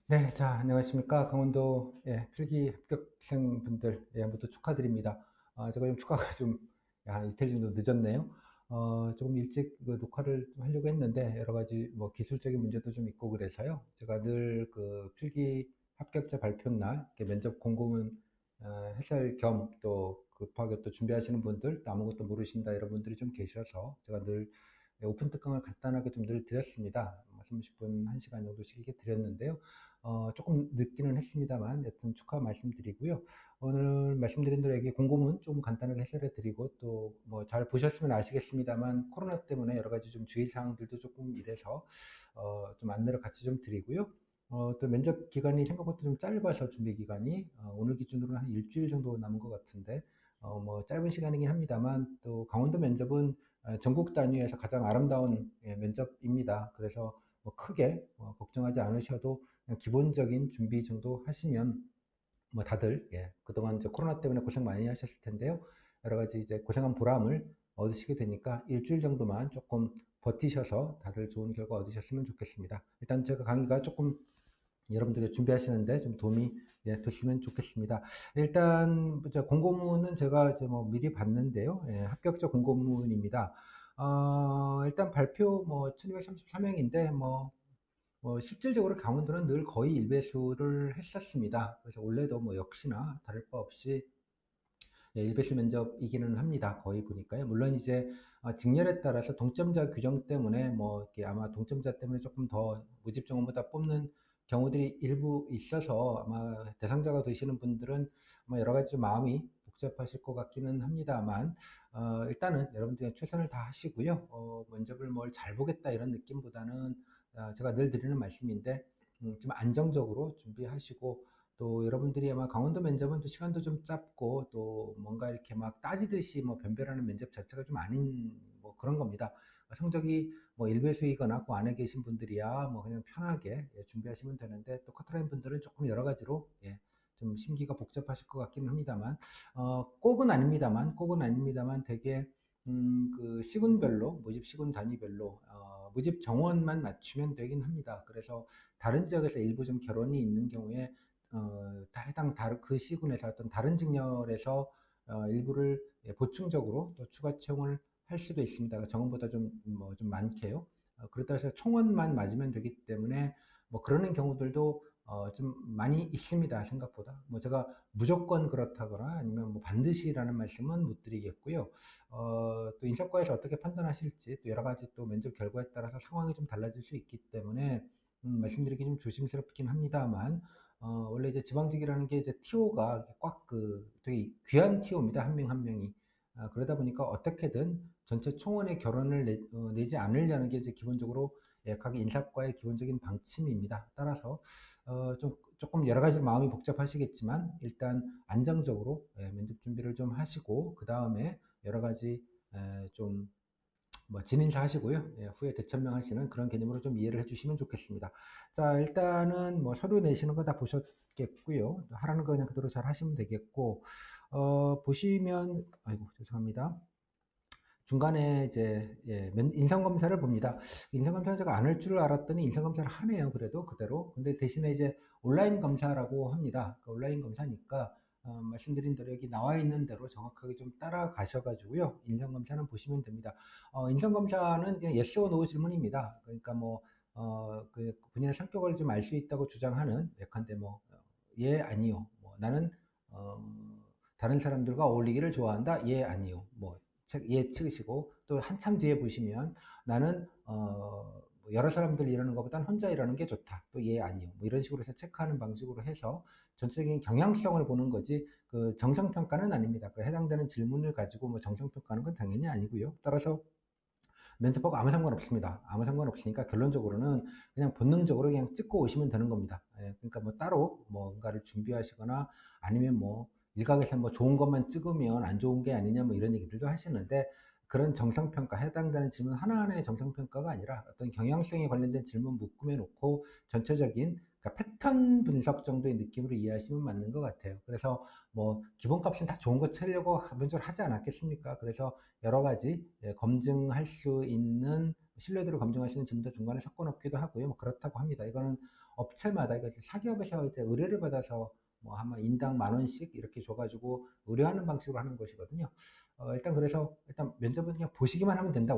네, 자, 안녕하십니까. 강원도 필기 합격생 분들, 모두 축하드립니다. 제가 좀 축하가 좀, 이틀 정도 늦었네요. 조금 일찍 그 녹화를 좀 하려고 했는데, 여러 가지 뭐 기술적인 문제도 좀 있고 그래서요. 제가 늘 그 필기 합격자 발표 날, 이렇게 면접 공고문 해설 겸 또 급하게 또 준비하시는 분들, 또 아무것도 모르신다 이런 분들이 좀 계셔서, 제가 늘 오픈 특강을 간단하게 좀 늘 드렸습니다. 30분, 1시간 정도씩 이렇게 드렸는데요. 조금 늦기는 했습니다만, 여튼 축하 말씀드리고요. 오늘 말씀드린 대로 여기 공고문 좀 간단하게 해설해 드리고, 또 뭐 잘 보셨으면 아시겠습니다만, 코로나 때문에 여러 가지 좀 주의사항들도 조금 이래서, 좀 안내를 같이 좀 드리고요. 또 면접 기간이 생각보다 좀 짧아서 준비 기간이, 오늘 기준으로는 한 일주일 정도 남은 것 같은데, 뭐 짧은 시간이긴 합니다만, 또 강원도 면접은 전국 단위에서 가장 아름다운 면접입니다. 그래서 뭐 크게 걱정하지 않으셔도 그냥 기본적인 준비 정도 하시면 뭐 다들 그동안 이제 코로나 때문에 고생 많이 하셨을 텐데요. 여러 가지 이제 고생한 보람을 얻으시게 되니까 일주일 정도만 조금 버티셔서 다들 좋은 결과 얻으셨으면 좋겠습니다. 일단 제가 강의가 조금 여러분들이 준비하시는데 좀 도움이 되시면 좋겠습니다. 일단 이제 공고문은 제가 이제 뭐 미리 봤는데요. 합격자 공고문입니다. 일단 발표 뭐 1234명인데 뭐 실질적으로 강원도는 늘 거의 일배수를 했었습니다. 그래서 원래도 뭐 역시나 다를 바 없이 일배수 면접이기는 합니다. 거의 보니까요. 물론 이제 직렬에 따라서 동점자 규정 때문에 뭐 이렇게 아마 동점자 때문에 조금 더 모집 정원보다 뽑는 경우들이 일부 있어서 아마 대상자가 되시는 분들은 아마 여러 가지 좀 마음이 복잡하실 것 같기는 합니다만, 일단은 여러분들이 최선을 다하시고요. 면접을 뭘 잘 보겠다 이런 느낌보다는 제가 늘 드리는 말씀인데 좀 안정적으로 준비하시고, 또 여러분들이 아마 강원도 면접은 또 시간도 좀 짧고 또 뭔가 이렇게 막 따지듯이 뭐 변별하는 면접 자체가 좀 아닌 뭐 그런 겁니다. 성적이 뭐 일배수이거나 그 안에 계신 분들이야 뭐 그냥 편하게 준비하시면 되는데, 또 커트라인 분들은 조금 여러 가지로 좀 심기가 복잡하실 것 같기는 합니다만, 꼭은 아닙니다만 되게 그 시군별로 모집 시군 단위별로 모집 정원만 맞추면 되긴 합니다. 그래서 다른 지역에서 일부 좀 결혼이 있는 경우에 그 시군에서 어떤 다른 직렬에서 일부를 보충적으로 또 추가 채용을 할 수도 있습니다. 정원보다 좀 많게요. 그렇다 해서 총원만 맞으면 되기 때문에 뭐 그러는 경우들도 좀 많이 있습니다. 생각보다. 뭐 제가 무조건 그렇다거나 아니면 뭐 반드시라는 말씀은 못 드리겠고요. 또 인사과에서 어떻게 판단하실지 또 여러 가지 또 면접 결과에 따라서 상황이 좀 달라질 수 있기 때문에 말씀드리기 좀 조심스럽긴 합니다만, 원래 이제 지방직이라는 게 이제 TO가 꽉 되게 귀한 TO입니다. 한 명 한 명이. 그러다 보니까 어떻게든 전체 총원의 결혼을 내지 않으려는 게 이제 기본적으로 각 인사과의 기본적인 방침입니다. 따라서 조금 여러 가지 마음이 복잡하시겠지만 일단 안정적으로 면접 준비를 좀 하시고, 그 다음에 여러 가지 좀 뭐 진인사 하시고요. 후에 대천명 하시는 그런 개념으로 좀 이해를 해주시면 좋겠습니다. 자, 일단은 뭐 서류 내시는 거 다 보셨겠고요. 하라는 거 그냥 그대로 잘 하시면 되겠고, 보시면, 아이고, 죄송합니다. 중간에 이제 인성검사를 봅니다. 인성검사는 제가 안 할 줄 알았더니 인성검사를 하네요. 그래도 그대로. 근데 대신에 이제 온라인 검사라고 합니다. 그 온라인 검사니까 말씀드린 대로 여기 나와 있는 대로 정확하게 좀 따라가셔가지고요. 인성검사는 보시면 됩니다. 인성검사는 그냥 yes or no 질문입니다. 그러니까 뭐 그 본인의 성격을 좀 알 수 있다고 주장하는 예컨대 뭐 예, 아니요. 뭐 나는 어, 다른 사람들과 어울리기를 좋아한다. 예, 아니요. 뭐 예 치으시고, 또 한참 뒤에 보시면 나는 뭐 여러 사람들 일하는 것보단 혼자 일하는 게 좋다. 또 예, 아니요. 뭐 이런 식으로 해서 체크하는 방식으로 해서 전체적인 경향성을 보는 거지 그 정성평가는 아닙니다. 그 해당되는 질문을 가지고 뭐 정성평가하는 건 당연히 아니고요. 따라서 면접하고 아무 상관없습니다. 아무 상관없으니까 결론적으로는 그냥 본능적으로 그냥 찍고 오시면 되는 겁니다. 그러니까 뭐 따로 뭔가를 준비하시거나 아니면 뭐 일각에서 뭐 좋은 것만 찍으면 안 좋은 게 아니냐 뭐 이런 얘기들도 하시는데, 그런 정성평가, 해당되는 질문 하나하나의 정성평가가 아니라 어떤 경향성에 관련된 질문 묶음해 놓고 전체적인, 그러니까 패턴 분석 정도의 느낌으로 이해하시면 맞는 것 같아요. 그래서 뭐 기본값은 다 좋은 거 찾으려고 먼저 하지 않았겠습니까? 그래서 여러 가지 검증할 수 있는 신뢰도를 검증하시는 질문도 중간에 섞어놓기도 하고요. 뭐 그렇다고 합니다. 이거는 업체마다, 이거 사기업에서 이제 의뢰를 받아서 뭐 아마 인당 10,000원씩 이렇게 줘가지고 의뢰하는 방식으로 하는 것이거든요. 일단 그래서 일단 면접은 그냥 보시기만 하면 된다.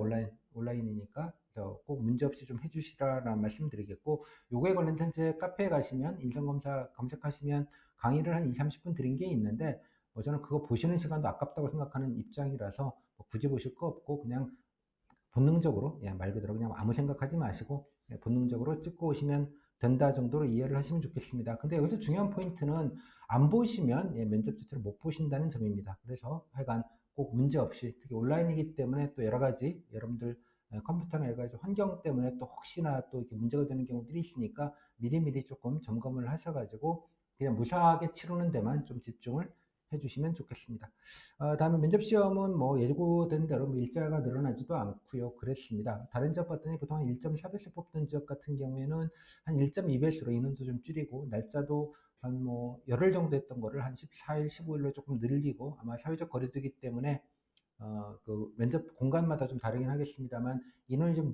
온라인이니까. 그래서 꼭 문제 없이 좀 해주시라는 말씀 드리겠고, 요거에 관련해서 현재 카페에 가시면 인성검사 검색하시면 강의를 한 2, 30분 드린 게 있는데, 저는 그거 보시는 시간도 아깝다고 생각하는 입장이라서 뭐 굳이 보실 거 없고 그냥 본능적으로, 예, 말 그대로 그냥 아무 생각하지 마시고, 예, 본능적으로 찍고 오시면 된다 정도로 이해를 하시면 좋겠습니다. 근데 여기서 중요한 포인트는 안 보시면, 예, 면접 자체를 못 보신다는 점입니다. 그래서 하여간 꼭 문제 없이, 특히 온라인이기 때문에 또 여러 가지 여러분들 컴퓨터나 여러 가지 환경 때문에 또 혹시나 또 이렇게 문제가 되는 경우들이 있으니까 미리미리 조금 점검을 하셔가지고 그냥 무사하게 치르는 데만 좀 집중을 해주시면 좋겠습니다. 다음에 면접 시험은 뭐 예고된 대로 뭐 일자가 늘어나지도 않고요. 그랬습니다. 다른 지역 봤더니 보통 한 1.4배수 뽑던 지역 같은 경우에는 한 1.2배수로 인원도 좀 줄이고, 날짜도 한 뭐 열흘 정도 했던 거를 한 14일, 15일로 조금 늘리고, 아마 사회적 거리두기 때문에 그 면접 공간마다 좀 다르긴 하겠습니다만 인원이 좀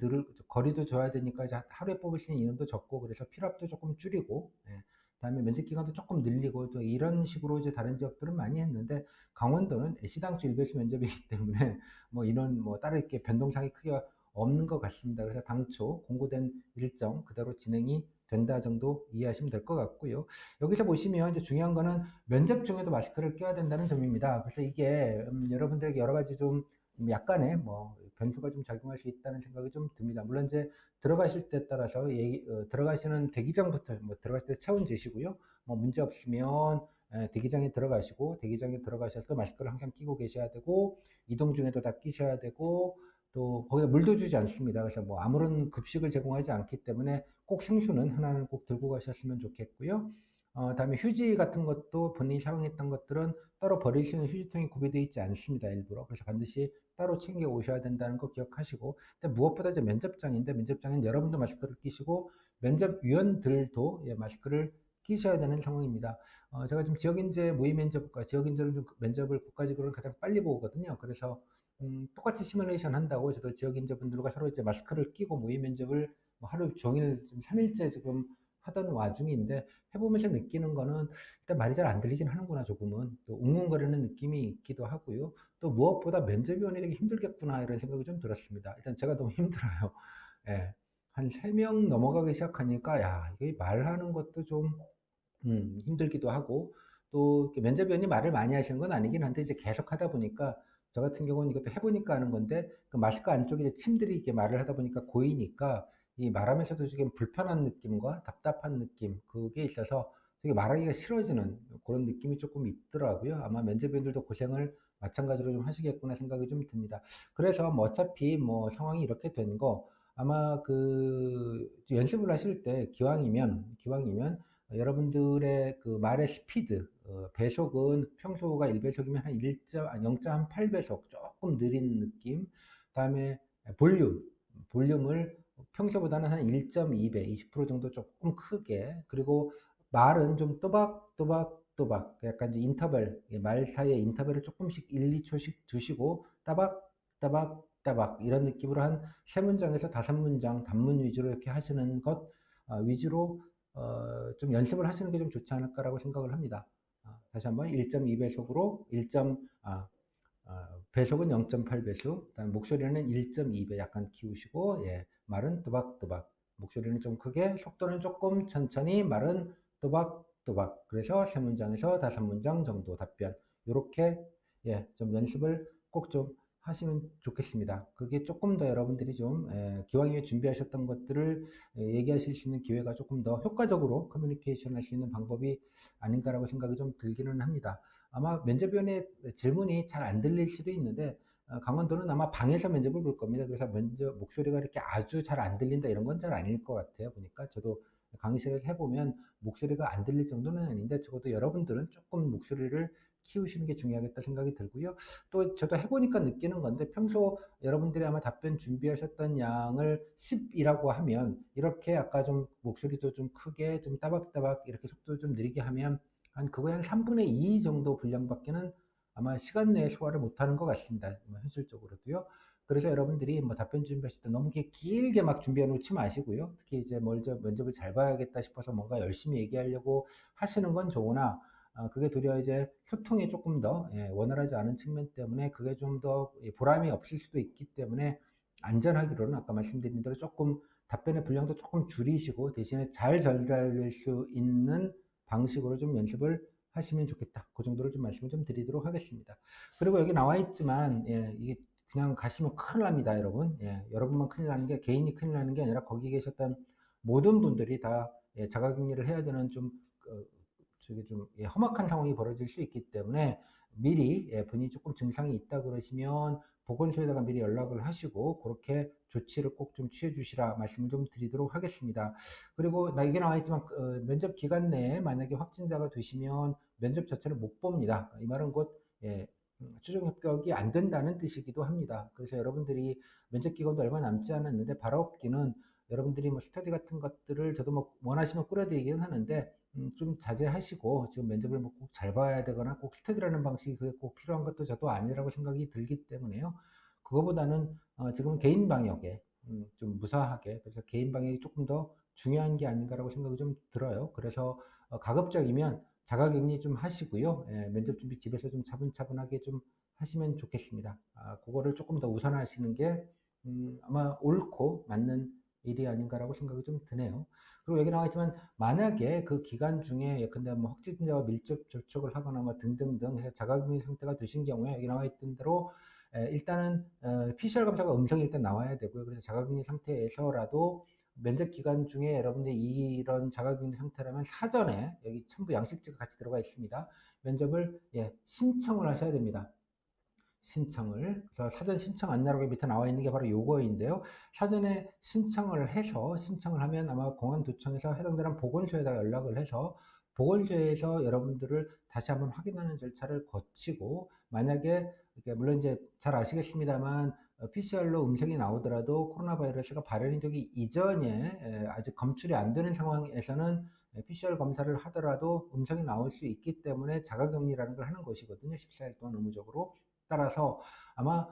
거리도 둬야 되니까 이제 하루에 뽑을 수 있는 인원도 적고, 그래서 필요합도 조금 줄이고, 예. 그다음에 면접 기간도 조금 늘리고, 또 이런 식으로 이제 다른 지역들은 많이 했는데, 강원도는 시당초 1배수 면접이기 때문에 뭐 인원 뭐 따로 이렇게 변동상이 크게 없는 것 같습니다. 그래서 당초 공고된 일정 그대로 진행이 된다 정도 이해하시면 될 것 같고요. 여기서 보시면 이제 중요한 거는 면접 중에도 마스크를 껴야 된다는 점입니다. 그래서 이게 여러분들에게 여러 가지 좀 약간의 뭐 변수가 좀 작용할 수 있다는 생각이 좀 듭니다. 물론 이제 들어가실 때 따라서 들어가시는 대기장부터 뭐 들어가실 때 체온 재시고요. 뭐 문제 없으면 대기장에 들어가시고, 대기장에 들어가셔서 마스크를 항상 끼고 계셔야 되고, 이동 중에도 다 끼셔야 되고, 또 거기다 물도 주지 않습니다. 그래서 뭐 아무런 급식을 제공하지 않기 때문에 꼭 생수는 하나는 꼭 들고 가셨으면 좋겠고요. 다음에 휴지 같은 것도 본인이 사용했던 것들은 따로 버릴 수 있는 휴지통이 구비되어 있지 않습니다. 일부러. 그래서 반드시 따로 챙겨 오셔야 된다는 거 기억하시고, 근데 무엇보다 이제 면접장인데, 면접장은 여러분도 마스크를 끼시고 면접위원들도, 예, 마스크를 끼셔야 되는 상황입니다. 제가 좀 지역인재 모의 면접과 지역인재를 좀 면접을 국가직으로는 가장 빨리 보거든요. 그래서 똑같이 시뮬레이션 한다고 저도 지역인재분들과 서로 이제 마스크를 끼고 모의 면접을 뭐 하루 종일 지금 3일째 지금 하던 와중인데, 해보면서 느끼는 거는 일단 말이 잘 안 들리긴 하는구나, 조금은. 또 웅웅거리는 느낌이 있기도 하고요. 또 무엇보다 면접이 오는 게 힘들겠구나, 이런 생각이 좀 들었습니다. 일단 제가 너무 힘들어요. 예. 한 3명 넘어가기 시작하니까, 야, 이게 말하는 것도 좀 힘들기도 하고, 또 이렇게 면접위원이 말을 많이 하시는 건 아니긴 한데, 이제 계속 하다 보니까, 저 같은 경우는 이것도 해보니까 하는 건데, 그 마스크 안쪽에 이제 침들이 이렇게 말을 하다 보니까 고이니까, 이 말하면서도 지금 불편한 느낌과 답답한 느낌, 그게 있어서 되게 말하기가 싫어지는 그런 느낌이 조금 있더라고요. 아마 면접위원들도 고생을 마찬가지로 좀 하시겠구나 생각이 좀 듭니다. 그래서 뭐 어차피 뭐 상황이 이렇게 된 거, 아마 그 연습을 하실 때 기왕이면 여러분들의 그 말의 스피드, 배속은 평소가 1배속이면 한 0.8배속 조금 느린 느낌. 그다음에 볼륨을 평소보다는 한 1.2배, 20% 정도 조금 크게. 그리고 말은 좀 또박또박, 약간 이제 인터벌, 말 사이에 인터벌을 조금씩 1, 2초씩 두시고, 따박 이런 느낌으로 한 세 문장에서 다섯 문장 단문 위주로 이렇게 하시는 것 위주로 좀 연습을 하시는 게 좀 좋지 않을까라고 생각을 합니다. 다시 한번 1.2배속으로 배속은 0.8배속, 그다음 목소리는 1.2배 약간 키우시고, 예, 말은 또박또박, 목소리는 좀 크게, 속도는 조금 천천히, 말은 또박또박. 그래서 세 문장에서 다섯 문장 정도 답변. 이렇게, 예, 좀 연습을 꼭 좀 하시면 좋겠습니다. 그게 조금 더 여러분들이 좀 기왕에 준비하셨던 것들을 얘기하실 수 있는 기회가 조금 더 효과적으로 커뮤니케이션 할 수 있는 방법이 아닌가라고 생각이 좀 들기는 합니다. 아마 면접위원의 질문이 잘 안 들릴 수도 있는데, 강원도는 아마 방에서 면접을 볼 겁니다. 그래서 면접 목소리가 이렇게 아주 잘 안 들린다 이런 건 잘 아닐 것 같아요. 보니까 저도 강의실에서 해보면 목소리가 안 들릴 정도는 아닌데, 적어도 여러분들은 조금 목소리를 키우시는 게 중요하겠다 생각이 들고요. 또 저도 해보니까 느끼는 건데, 평소 여러분들이 아마 답변 준비하셨던 양을 10이라고 하면, 이렇게 아까 좀 목소리도 좀 크게 좀 따박따박 이렇게 속도 좀 느리게 하면 그거의 한 3분의 2 정도 분량밖에는 아마 시간 내에 소화를 못하는 것 같습니다. 현실적으로도요. 그래서 여러분들이 뭐 답변 준비하실 때 너무 길게 막 준비해 놓지 마시고요. 특히 이제 먼저 면접을 잘 봐야겠다 싶어서 뭔가 열심히 얘기하려고 하시는 건 좋으나 그게 도리어 이제 소통이 조금 더 원활하지 않은 측면 때문에 그게 좀 더 보람이 없을 수도 있기 때문에 안전하기로는 아까 말씀드린 대로 조금 답변의 분량도 조금 줄이시고 대신에 잘 전달될 수 있는 방식으로 좀 연습을 하시면 좋겠다. 그 정도로 좀 말씀을 좀 드리도록 하겠습니다. 그리고 여기 나와 있지만 이게 그냥 가시면 큰일 납니다, 여러분. 여러분만 큰일 나는 게 개인이 큰일 나는 게 아니라 거기 계셨던 모든 분들이 다 자가격리를 해야 되는 좀 저게 좀 험악한 상황이 벌어질 수 있기 때문에 미리 본인이 조금 증상이 있다 그러시면 보건소에다가 미리 연락을 하시고 그렇게 조치를 꼭 좀 취해 주시라 말씀을 좀 드리도록 하겠습니다. 그리고 이게 나와 있지만 면접 기간 내에 만약에 확진자가 되시면 면접 자체를 못 봅니다. 이 말은 곧 최종 합격이 안 된다는 뜻이기도 합니다. 그래서 여러분들이 면접 기간도 얼마 남지 않았는데 바로 없기는 여러분들이 뭐 스터디 같은 것들을 저도 뭐 원하시면 꾸려드리기는 하는데 좀 자제하시고 지금 면접을 뭐 꼭 잘 봐야 되거나 꼭 스터디라는 방식이 그게 꼭 필요한 것도 저도 아니라고 생각이 들기 때문에요. 그거보다는 지금은 개인 방역에 좀 무사하게 그래서 개인 방역이 조금 더 중요한 게 아닌가라고 생각이 좀 들어요. 그래서 가급적이면 자가격리 좀 하시고요. 면접 준비 집에서 좀 차분차분하게 좀 하시면 좋겠습니다. 그거를 조금 더 우선하시는 게 아마 옳고 맞는 일이 아닌가라고 생각이 좀 드네요. 그리고 여기 나와 있지만 만약에 그 기간 중에 예컨대 뭐 확진자와 밀접 접촉을 하거나 뭐 등등등 해서 자가격리 상태가 되신 경우에 여기 나와 있던 대로 일단은 PCR 검사가 음성이 일단 나와야 되고요. 그래서 자가격리 상태에서라도 면접 기간 중에 여러분들이 이런 자가격리 상태라면 사전에 여기 첨부 양식지가 같이 들어가 있습니다. 면접을 신청을 하셔야 됩니다. 신청을. 그래서 사전 신청 안내라고 밑에 나와 있는 게 바로 요거인데요. 사전에 신청을 해서 신청을 하면 아마 공안도청에서 해당되는 보건소에다 연락을 해서 보건소에서 여러분들을 다시 한번 확인하는 절차를 거치고 만약에 물론 이제 잘 아시겠습니다만 PCR로 음성이 나오더라도 코로나 바이러스가 발현이 되기 이전에 아직 검출이 안 되는 상황에서는 PCR 검사를 하더라도 음성이 나올 수 있기 때문에 자가격리라는 걸 하는 것이거든요. 14일 동안 의무적으로. 따라서 아마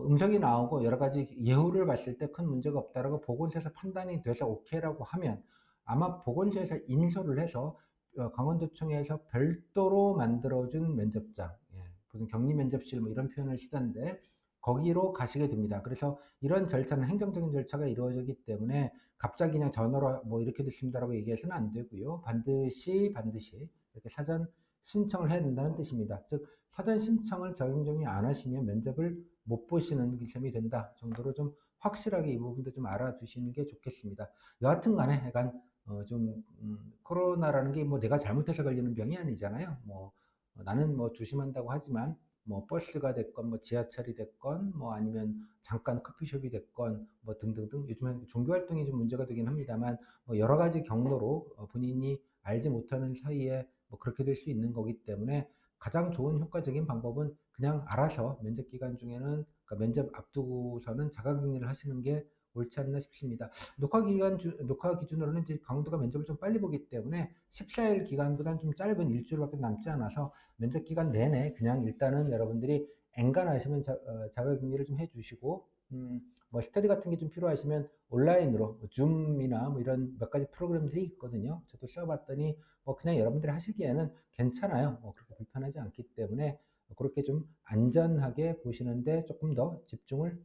음성이 나오고 여러 가지 예후를 봤을 때 큰 문제가 없다라고 보건소에서 판단이 돼서 오케이라고 하면 아마 보건소에서 인솔을 해서 강원도청에서 별도로 만들어준 면접장, 무슨 격리 면접실 뭐 이런 표현을 쓰던데 거기로 가시게 됩니다. 그래서 이런 절차는 행정적인 절차가 이루어지기 때문에 갑자기 그냥 전화로 뭐 이렇게 됐습니다라고 얘기해서는 안 되고요. 반드시 이렇게 사전 신청을 해야 된다는 뜻입니다. 즉 사전 신청을 적용정이 안 하시면 면접을 못 보시는 셈이 된다 정도로 좀 확실하게 이 부분도 좀 알아두시는 게 좋겠습니다. 여하튼 간에 약간 코로나라는 게 뭐 내가 잘못해서 걸리는 병이 아니잖아요. 뭐 나는 뭐 조심한다고 하지만 뭐 버스가 됐건 뭐 지하철이 됐건 뭐 아니면 잠깐 커피숍이 됐건 뭐 등등등 요즘에 종교 활동이 좀 문제가 되긴 합니다만 뭐 여러 가지 경로로 본인이 알지 못하는 사이에 뭐 그렇게 될 수 있는 거기 때문에 가장 좋은 효과적인 방법은 그냥 알아서 면접 기간 중에는 그러니까 면접 앞두고서는 자가격리를 하시는 게 옳지 않나 싶습니다. 녹화 기준으로는 이제 강원도가 면접을 좀 빨리 보기 때문에 14일 기간보다는 좀 짧은 일주일밖에 남지 않아서 면접 기간 내내 그냥 일단은 여러분들이 엔간하시면 자가격리를 좀 해주시고 뭐 스터디 같은 게 좀 필요하시면 온라인으로 뭐 줌이나 뭐 이런 몇 가지 프로그램들이 있거든요. 저도 써봤더니 뭐 그냥 여러분들이 하시기에는 괜찮아요. 뭐 그렇게 불편하지 않기 때문에 그렇게 좀 안전하게 보시는데 조금 더 집중을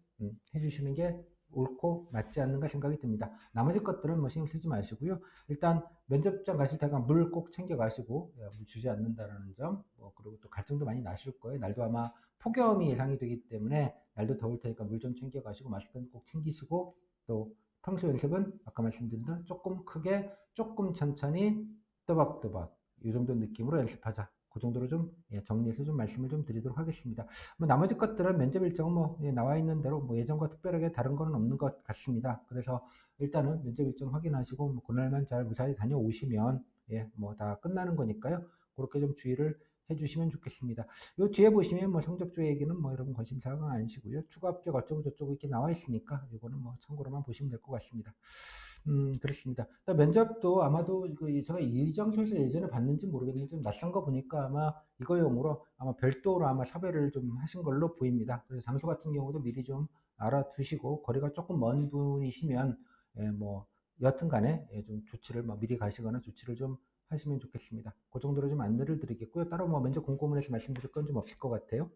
해주시는 게 옳고 맞지 않는가 생각이 듭니다. 나머지 것들은 뭐 신경 쓰지 마시고요. 일단 면접장 가실 때가 물 꼭 챙겨 가시고 물 주지 않는다라는 점, 뭐 그리고 또 갈증도 많이 나실 거예요. 날도 아마 폭염이 예상이 되기 때문에 날도 더울 테니까 물 좀 챙겨 가시고 마스크는 꼭 챙기시고 또 평소 연습은 아까 말씀드린 대로 조금 크게 조금 천천히 또박또박 이 정도 느낌으로 연습하자. 그 정도로 좀 정리해서 좀 말씀을 좀 드리도록 하겠습니다. 뭐 나머지 것들은 면접 일정은 뭐 나와 있는 대로 뭐 예전과 특별하게 다른 거는 없는 것 같습니다. 그래서 일단은 면접 일정 확인하시고 뭐 그날만 잘 무사히 다녀오시면 뭐 다 끝나는 거니까요. 그렇게 좀 주의를 해주시면 좋겠습니다. 요 뒤에 보시면 뭐 성적조 얘기는 뭐 여러분 관심사항 아니시고요. 추가 합격 어쩌고 저쩌고 이렇게 나와 있으니까 이거는 뭐 참고로만 보시면 될 것 같습니다. 그렇습니다. 면접도 아마도 제가 이정소에서 예전에 봤는지 모르겠는데 좀 낯선 거 보니까 아마 이거용으로 아마 별도로 아마 섭외를 좀 하신 걸로 보입니다. 그래서 장소 같은 경우도 미리 좀 알아두시고 거리가 조금 먼 분이시면 뭐 여튼 간에 좀 조치를 미리 가시거나 조치를 좀 하시면 좋겠습니다. 그 정도로 좀 안내를 드리겠고요. 따로 뭐 면접 공고문에서 말씀드릴 건 좀 없을 것 같아요.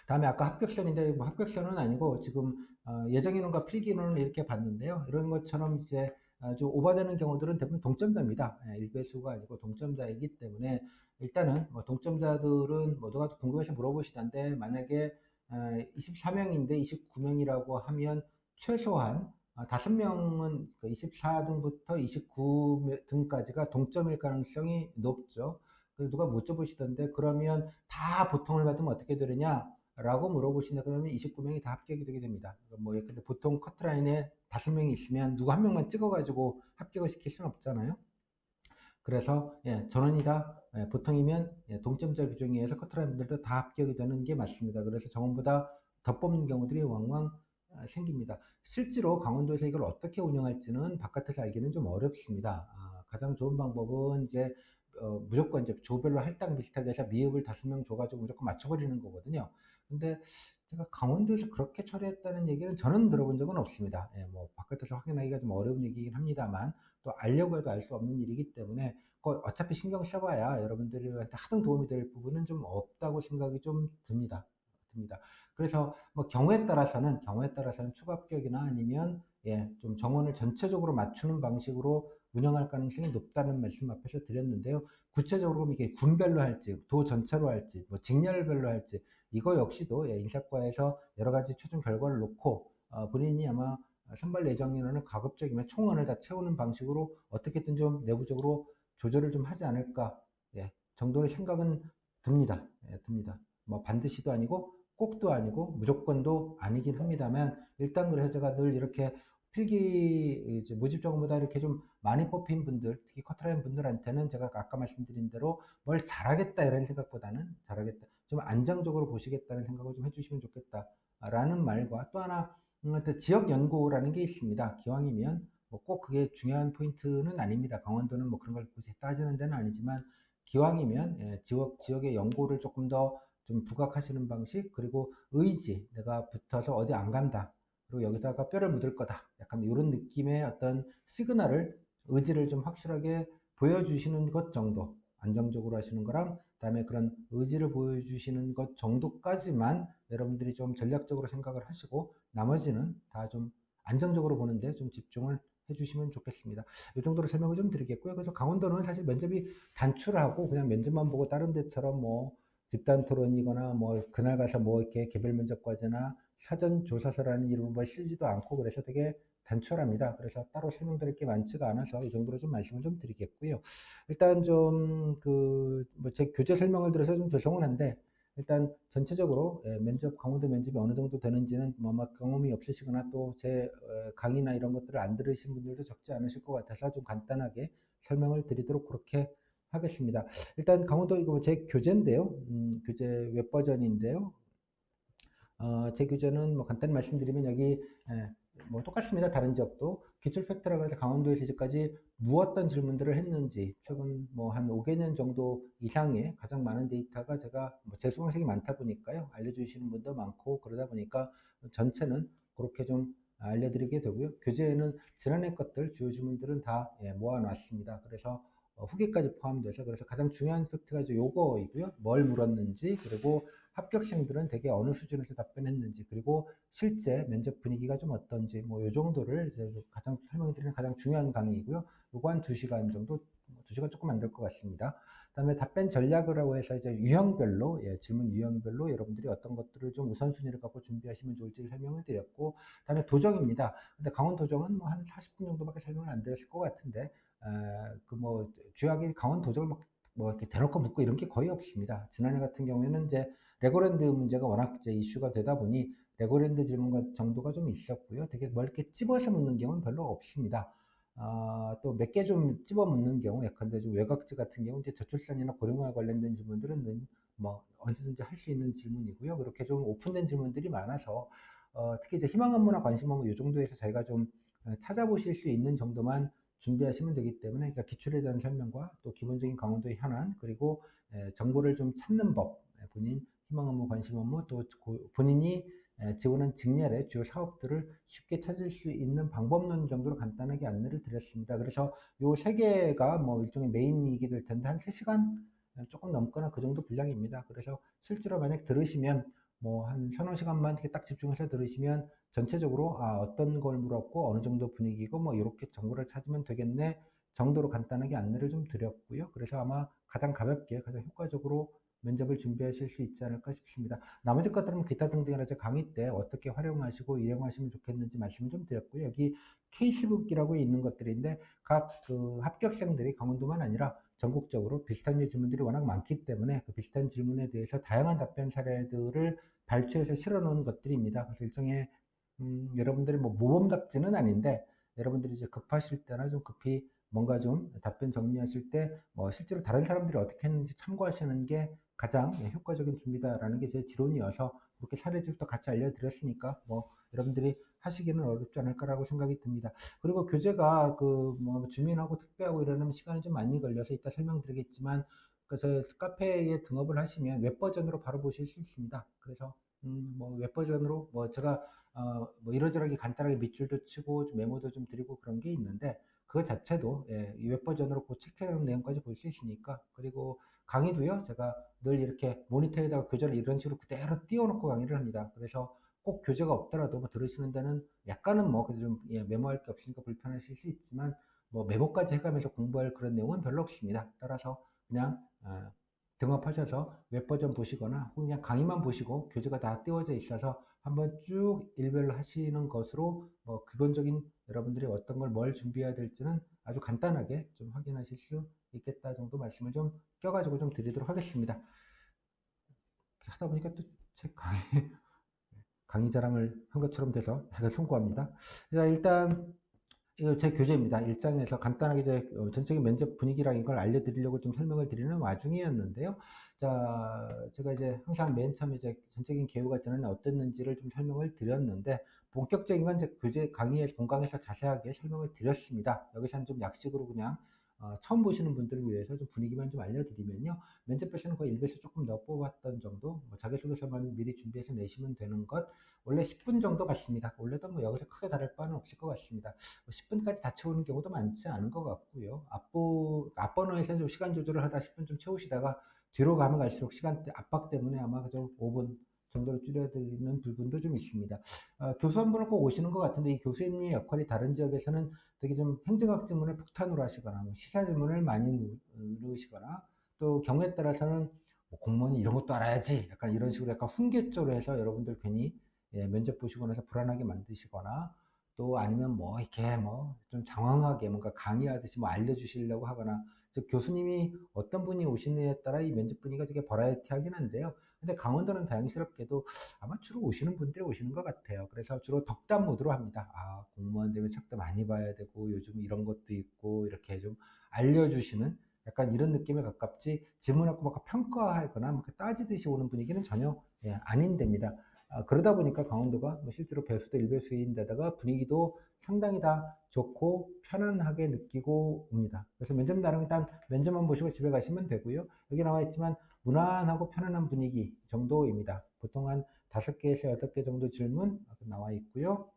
다음에 아까 합격선인데 뭐 합격선은 아니고 지금 예정인원과 필기인원을 이렇게 봤는데요. 이런 것처럼 이제 좀 오버되는 경우들은 대부분 동점자입니다. 일배수가 아니고 동점자이기 때문에 일단은 뭐 동점자들은 뭐 누가 궁금해서 물어보시던데 만약에 24명인데 29명이라고 하면 최소한 5명은 24등부터 29등까지가 동점일 가능성이 높죠. 누가 못 줘보시던데 그러면 다 보통을 받으면 어떻게 되느냐? 라고 물어보신다 그러면 29명이 다 합격이 되게 됩니다. 뭐 근데 보통 커트라인에 5명이 있으면 누구 한 명만 찍어가지고 합격을 시킬 수는 없잖아요. 그래서 전원이 다 보통이면 동점자 규정에 의해서 커트라인 분들도 다 합격이 되는 게 맞습니다. 그래서 정원보다 더 뽑는 경우들이 왕왕 생깁니다. 실제로 강원도에서 이걸 어떻게 운영할지는 바깥에서 알기는 좀 어렵습니다. 가장 좋은 방법은 이제 무조건 이제 조별로 할당 비슷하게 해서 미흡을 5명 줘가지고 무조건 맞춰버리는 거거든요. 근데 제가 강원도에서 그렇게 처리했다는 얘기는 저는 들어본 적은 없습니다. 뭐 바깥에서 확인하기가 좀 어려운 얘기긴 합니다만 또 알려고 해도 알 수 없는 일이기 때문에 어차피 신경 써봐야 여러분들한테 하등 도움이 될 부분은 좀 없다고 생각이 좀 듭니다. 그래서 뭐 경우에 따라서는 추가 합격이나 아니면 좀 정원을 전체적으로 맞추는 방식으로 운영할 가능성이 높다는 말씀 앞에서 드렸는데요. 구체적으로 이게 군별로 할지, 도 전체로 할지, 뭐 직렬별로 할지, 이거 역시도 인사과에서 여러 가지 최종 결과를 놓고 본인이 아마 선발 예정 인원을 가급적이면 총원을 다 채우는 방식으로 어떻게든 좀 내부적으로 조절을 좀 하지 않을까 정도의 생각은 듭니다. 뭐 반드시도 아니고 꼭도 아니고 무조건도 아니긴 합니다만 일단 그래서 제가 늘 이렇게 필기 모집 적응보다 이렇게 좀 많이 뽑힌 분들, 특히 커트라인 분들한테는 제가 아까 말씀드린 대로 뭘 잘하겠다 이런 생각보다는 잘하겠다, 좀 안정적으로 보시겠다는 생각을 좀 해주시면 좋겠다라는 말과 또 하나 또 지역 연구라는 게 있습니다. 기왕이면 뭐 꼭 그게 중요한 포인트는 아닙니다. 강원도는 뭐 그런 걸 굳이 따지는 데는 아니지만 기왕이면 지역의 연구를 조금 더 좀 부각하시는 방식, 그리고 의지, 내가 붙어서 어디 안 간다, 그리고 여기다가 뼈를 묻을 거다, 약간 이런 느낌의 어떤 시그널을, 의지를 좀 확실하게 보여주시는 것 정도, 안정적으로 하시는 거랑 그다음에 그런 의지를 보여주시는 것 정도까지만 여러분들이 좀 전략적으로 생각을 하시고 나머지는 다 좀 안정적으로 보는데 좀 집중을 해주시면 좋겠습니다. 이 정도로 설명을 좀 드리겠고요. 그래서 강원도는 사실 면접이 단출하고 그냥 면접만 보고 다른 데처럼 뭐 집단 토론이거나 뭐 그날 가서 뭐 이렇게 개별 면접 과제나 사전 조사서라는 이름을 뭐 실지도 않고 그래서 되게 단촐합니다. 그래서 따로 설명드릴 게 많지가 않아서 이 정도로 좀 말씀을 좀 드리겠고요. 일단 좀 뭐 제 교재 설명을 들어서 좀 죄송은 한데 일단 전체적으로 면접, 강원도 면접이 어느 정도 되는지는 뭐 막 경험이 없으시거나 또 제 강의나 이런 것들을 안 들으신 분들도 적지 않으실 것 같아서 좀 간단하게 설명을 드리도록 그렇게 하겠습니다. 일단 강원도 이거 제 교재인데요. 교재 웹버전인데요. 제 교재는 뭐 간단히 말씀드리면 여기 뭐 똑같습니다. 다른 지역도 기출 팩트라고 해서 강원도에서 이제까지 무엇던 질문들을 했는지 최근 뭐 한 5개년 정도 이상의 가장 많은 데이터가 제가 뭐 재수강생이 많다 보니까요. 알려주시는 분도 많고 그러다 보니까 전체는 그렇게 좀 알려드리게 되고요. 교재에는 지난해 것들 주요 질문들은 다 모아놨습니다. 그래서 후기까지 포함돼서 그래서 가장 중요한 팩트가 이제 요거이고요. 뭘 물었는지, 그리고 합격생들은 대개 어느 수준에서 답변했는지, 그리고 실제 면접 분위기가 좀 어떤지, 뭐 요 정도를 이제 가장 설명드리는 가장 중요한 강의이고요. 요거 한 2시간 정도, 2시간 조금 안 될 것 같습니다. 그다음에 답변 전략이라고 해서 이제 유형별로, 질문 유형별로 여러분들이 어떤 것들을 좀 우선순위를 갖고 준비하시면 좋을지 설명을 드렸고, 그다음에 도정입니다. 근데 강원 도정은 뭐 한 40분 정도밖에 설명을 안 드렸을 것 같은데, 그 뭐 주요하게 강원 도정을 뭐 이렇게 대놓고 묻고 이런 게 거의 없습니다. 지난해 같은 경우에는 이제 레고랜드 문제가 워낙 이제 이슈가 되다 보니 레고랜드 질문 정도가 좀 있었고요. 되게 뭐 이렇게 찝어서 묻는 경우는 별로 없습니다. 또 몇 개 좀 찝어 묻는 경우, 예컨대 좀 외곽지 같은 경우 이제 저출산이나 고령화 관련된 질문들은 뭐 언제든지 할 수 있는 질문이고요. 그렇게 좀 오픈된 질문들이 많아서 특히 이제 희망 업무나 관심 업무 이 정도에서 저희가 좀 찾아보실 수 있는 정도만 준비하시면 되기 때문에, 그러니까 기출에 대한 설명과 또 기본적인 강원도의 현안, 그리고 정보를 좀 찾는 법, 본인 희망 업무, 관심 업무, 또 본인이 지원한 직렬의 주요 사업들을 쉽게 찾을 수 있는 방법론 정도로 간단하게 안내를 드렸습니다. 그래서 요 세 개가 뭐 일종의 메인이게 될 텐데 한 3시간 조금 넘거나 그 정도 분량입니다. 그래서 실제로 만약 들으시면 뭐 한 서너 시간만 이렇게 딱 집중해서 들으시면 전체적으로 어떤 걸 물었고 어느 정도 분위기고 뭐 이렇게 정보를 찾으면 되겠네 정도로 간단하게 안내를 좀 드렸고요. 그래서 아마 가장 가볍게 가장 효과적으로 면접을 준비하실 수 있지 않을까 싶습니다. 나머지 것들은 기타 등등이라 제 강의 때 어떻게 활용하시고 이용하시면 좋겠는지 말씀을 좀 드렸고요. 여기 케이스북이라고 있는 것들인데 각 그 합격생들이 강원도만 아니라 전국적으로 비슷한 류 질문들이 워낙 많기 때문에 그 비슷한 질문에 대해서 다양한 답변 사례들을 발췌해서 실어 놓은 것들입니다. 그래서 일종의 여러분들이 뭐 모범답지는 아닌데 여러분들이 이제 급하실 때나 좀 급히 뭔가 좀 답변 정리하실 때 뭐 실제로 다른 사람들이 어떻게 했는지 참고하시는 게 가장 효과적인 준비다라는 게 제 지론이어서 그렇게 사례들도 같이 알려드렸으니까 뭐 여러분들이 하시기는 어렵지 않을까라고 생각이 듭니다. 그리고 교재가 그 뭐 주민하고 특배하고 이러면 시간이 좀 많이 걸려서 이따 설명드리겠지만 저 카페에 등업을 하시면 웹 버전으로 바로 보실 수 있습니다. 그래서 뭐 웹 버전으로 뭐 제가 뭐 이러저러하게 간단하게 밑줄도 치고 좀 메모도 좀 드리고 그런 게 있는데 그거 자체도 이 웹 버전으로 그 체크해놓은 내용까지 볼 수 있으니까 그리고 강의도요 제가 늘 이렇게 모니터에다가 교재를 이런 식으로 그대로 띄워놓고 강의를 합니다. 그래서 꼭 교재가 없더라도 뭐 들으시는 데는 약간은 뭐 그래도 좀 메모할 게 없으니까 불편하실 수 있지만 뭐 메모까지 해가면서 공부할 그런 내용은 별로 없습니다. 따라서 그냥 등업하셔서 웹 버전 보시거나 혹은 그냥 강의만 보시고 교재가 다 띄워져 있어서 한번 쭉 일별로 하시는 것으로 뭐 기본적인 여러분들이 어떤 걸 뭘 준비해야 될지는 아주 간단하게 좀 확인하실 수 있겠다 정도 말씀을 좀 껴가지고 좀 드리도록 하겠습니다. 하다 보니까 또 책 강의 자랑을 한 것처럼 돼서 제가 송구합니다. 자, 일단 이거 제 교재입니다. 1장에서 간단하게 이제 전적인 면접 분위기랑 이걸 알려드리려고 좀 설명을 드리는 와중이었는데요. 자, 제가 이제 항상 맨 처음에 이제 전적인 개요가 저는 어땠는지를 좀 설명을 드렸는데, 본격적인 건 이제 교재 강의에서, 본강에서 자세하게 설명을 드렸습니다. 여기서는 좀 약식으로 그냥 처음 보시는 분들을 위해서 좀 분위기만 좀 알려드리면요. 면접에서는 거의 1배에서 조금 더 뽑았던 정도, 뭐 자기소개서만 미리 준비해서 내시면 되는 것, 원래 10분 정도 받습니다. 원래도 뭐 여기서 크게 다를 바는 없을 것 같습니다. 10분까지 다 채우는 경우도 많지 않은 것 같고요. 앞번호에서는 좀 시간 조절을 하다 10분 좀 채우시다가 뒤로 가면 갈수록 시간 압박 때문에 아마 그저 5분 정도로 줄여드리는 부분도 좀 있습니다. 교수 한 분은 꼭 오시는 것 같은데 이 교수님의 역할이 다른 지역에서는 되게 좀 행정학 질문을 폭탄으로 하시거나 뭐 시사 질문을 많이 넣으시거나 또 경우에 따라서는 뭐 공무원이 이런 것도 알아야지 약간 이런 식으로 약간 훈계조로 해서 여러분들 괜히 면접 보시고 나서 불안하게 만드시거나 또 아니면 뭐 이렇게 뭐 좀 장황하게 뭔가 강의하듯이 뭐 알려주시려고 하거나 즉 교수님이 어떤 분이 오시느냐에 따라 이 면접 분위기가 되게 버라이어티하긴 한데요. 근데 강원도는 다행스럽게도 아마 주로 오시는 분들이 오시는 것 같아요. 그래서 주로 덕담 모드로 합니다. 공무원 되면 책도 많이 봐야 되고 요즘 이런 것도 있고 이렇게 좀 알려주시는 약간 이런 느낌에 가깝지 질문하고 막 평가하거나 막 따지듯이 오는 분위기는 전혀 아닌데입니다. 그러다 보니까 강원도가 뭐 실제로 배수도 1배수인데다가 분위기도 상당히 다 좋고 편안하게 느끼고 옵니다. 그래서 면접 날은 일단 면접만 보시고 집에 가시면 되고요. 여기 나와 있지만 무난하고 편안한 분위기 정도입니다. 보통 한 5개에서 6개 정도 질문 나와 있고요.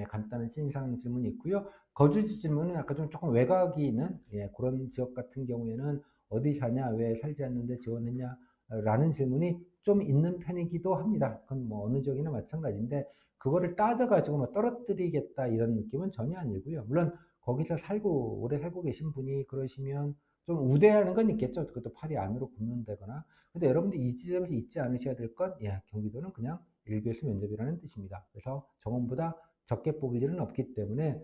간단한 신상 질문이 있고요. 거주지 질문은 약간 좀 조금 외곽이 있는 그런 지역 같은 경우에는 어디 사냐, 왜 살지 않는데 지원했냐, 라는 질문이 좀 있는 편이기도 합니다. 그건 뭐 어느 지역이나 마찬가지인데 그거를 따져가지고 뭐 떨어뜨리겠다 이런 느낌은 전혀 아니고요. 물론 거기서 살고 오래 살고 계신 분이 그러시면 좀 우대하는 건 있겠죠. 그것도 팔이 안으로 굽는다거나. 근데 여러분들 이 지점에서 잊지 않으셔야 될 건, 경기도는 그냥 1교수 면접이라는 뜻입니다. 그래서 정원보다 적게 뽑을 일은 없기 때문에